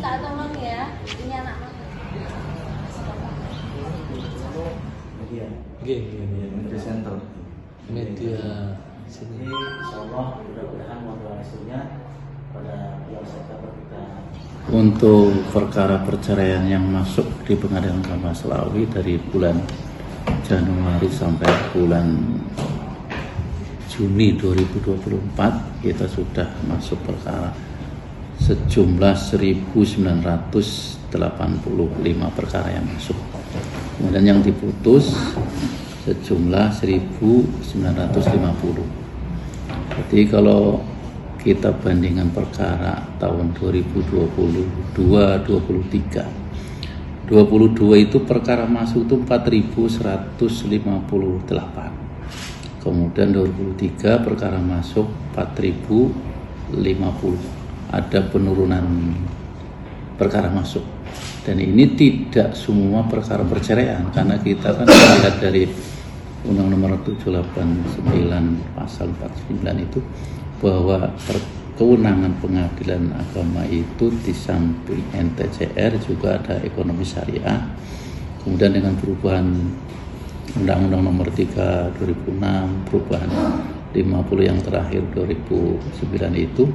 minta tolong ya, ini anak mama. Presenter media sini. Insyaallah mudah-mudahan modal hasilnya pada bulan September kita. Untuk perkara perceraian yang masuk di Pengadilan Agama Slawi dari bulan Januari sampai bulan Juni 2024 kita sudah masuk perkara sejumlah 1985 perkara yang masuk. Kemudian yang diputus sejumlah 1950. Jadi kalau kita bandingkan perkara tahun 2022-23 itu perkara masuk itu 4.158. Kemudian 2023 perkara masuk 4.050. Ada penurunan perkara masuk. Dan ini tidak semua perkara perceraian, karena kita kan melihat dari Undang Nomor 789 Pasal 49 itu bahwa kewenangan pengadilan agama itu di samping NTCR juga ada ekonomi syariah. Kemudian dengan perubahan Undang-Undang Nomor 3 2006, perubahan 50 yang terakhir 2009 itu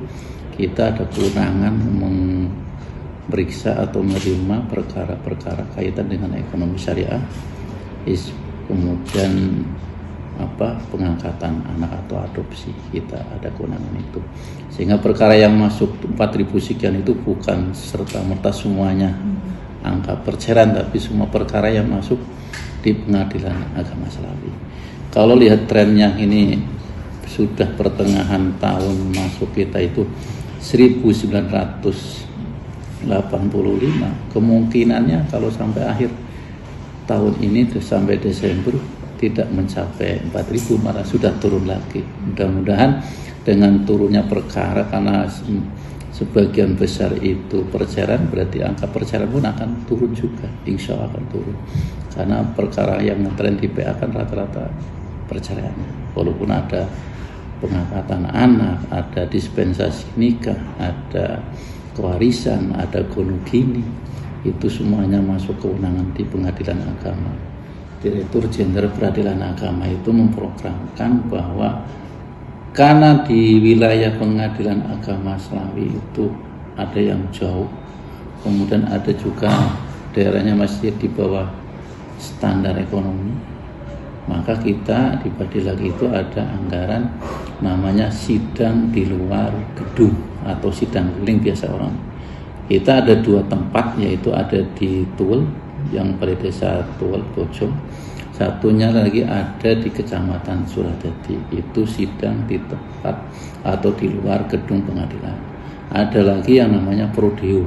kita ada kewenangan memeriksa atau menerima perkara-perkara kaitan dengan ekonomi syariah, kemudian pengangkatan anak atau adopsi, kita ada kewenangan itu. Sehingga perkara yang masuk 4.000 sekian itu bukan serta-merta semuanya angka perceraian, tapi semua perkara yang masuk di Pengadilan Agama Slawi. Kalau lihat trennya ini sudah pertengahan tahun masuk kita itu 1985, kemungkinannya kalau sampai akhir tahun ini sampai Desember tidak mencapai 4.000, malah sudah turun lagi. Mudah-mudahan dengan turunnya perkara, karena sebagian besar itu perceraian, berarti angka perceraian pun akan turun juga, insya Allah akan turun. Karena perkara yang ngetren di PA kan rata-rata perceraian, walaupun ada pengangkatan anak, ada dispensasi nikah, ada kewarisan, ada gonogini, itu semuanya masuk kewenangan di Pengadilan Agama. Direktur Jenderal Peradilan Agama itu memprogramkan bahwa karena di wilayah Pengadilan Agama Slawi itu ada yang jauh, kemudian ada juga daerahnya masih di bawah standar ekonomi, maka kita di Badilag itu ada anggaran namanya sidang di luar gedung atau sidang keliling biasa orang. Kita ada 2 tempat, yaitu ada di Tuwel, yang pada desa Tuwel Bojong, satunya lagi ada di Kecamatan Suradadi, itu sidang di tempat atau di luar gedung pengadilan. Ada lagi yang namanya prodeo.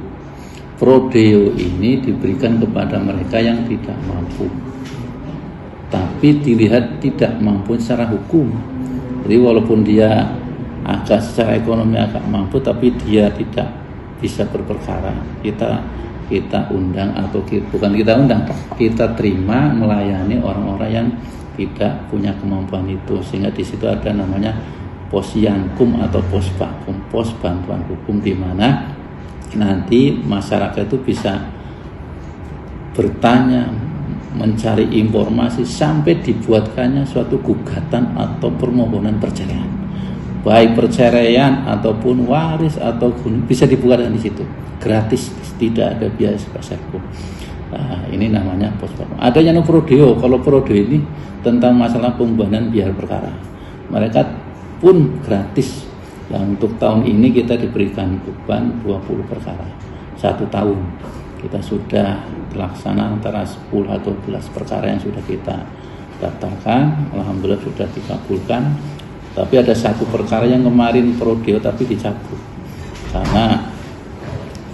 Prodeo ini diberikan kepada mereka yang tidak mampu, tapi dilihat tidak mampu secara hukum. Jadi walaupun dia agak secara ekonomi agak mampu, tapi dia tidak bisa berperkara, kita undang, atau bukan kita undang, kita terima melayani orang-orang yang tidak punya kemampuan itu. Sehingga di situ ada namanya pos yankum atau pos bakum, pos bantuan hukum, di mana nanti masyarakat itu bisa bertanya, mencari informasi, sampai dibuatkannya suatu gugatan atau permohonan perceraian, baik perceraian ataupun waris atau bisa dibuatkan di situ, gratis, tidak ada biaya sepeserpun. Nah, ini namanya pos bakum. Ada yang prodeo. Kalau prodeo ini tentang masalah pembebanan biaya perkara, mereka pun gratis. Nah, untuk tahun ini kita diberikan beban 20 perkara 1 tahun. Kita sudah terlaksana antara 10 atau 12 perkara yang sudah kita daftarkan, alhamdulillah sudah dikabulkan. Tapi ada 1 perkara yang kemarin prodeo tapi dicabut karena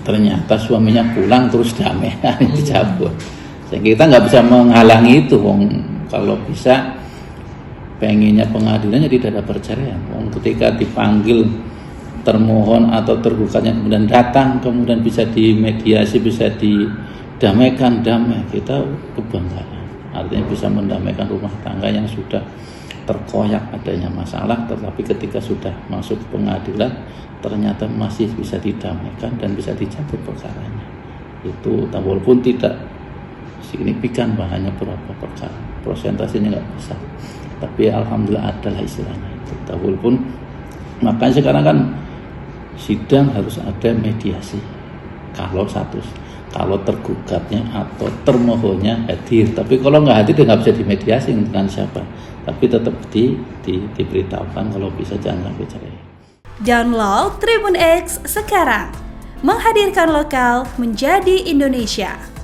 ternyata suaminya pulang terus damai, dicabut. Sehingga kita nggak bisa menghalangi itu, kalau bisa pengennya pengadilannya tidak ada perceraian. Ketika dipanggil termohon atau tergugatnya kemudian datang, kemudian bisa dimediasi, bisa didamaikan, damai, kita kebanggaan. Artinya bisa mendamaikan rumah tangga yang sudah terkoyak adanya masalah, tetapi ketika sudah masuk ke pengadilan ternyata masih bisa didamaikan dan bisa dicabut perkaranya. itu walaupun tidak signifikan hanya berapa perkara, persentasenya nggak besar, tapi alhamdulillah adalah istilahnya itu. Walaupun makanya sekarang kan sidang harus ada mediasi kalau tergugatnya atau termohonnya hadir. Tapi kalau nggak hadir nggak bisa dimediasi dengan siapa, tapi tetap diberitahukan kalau bisa jangan sampai cerai. Download Tribun X sekarang, menghadirkan lokal menjadi Indonesia.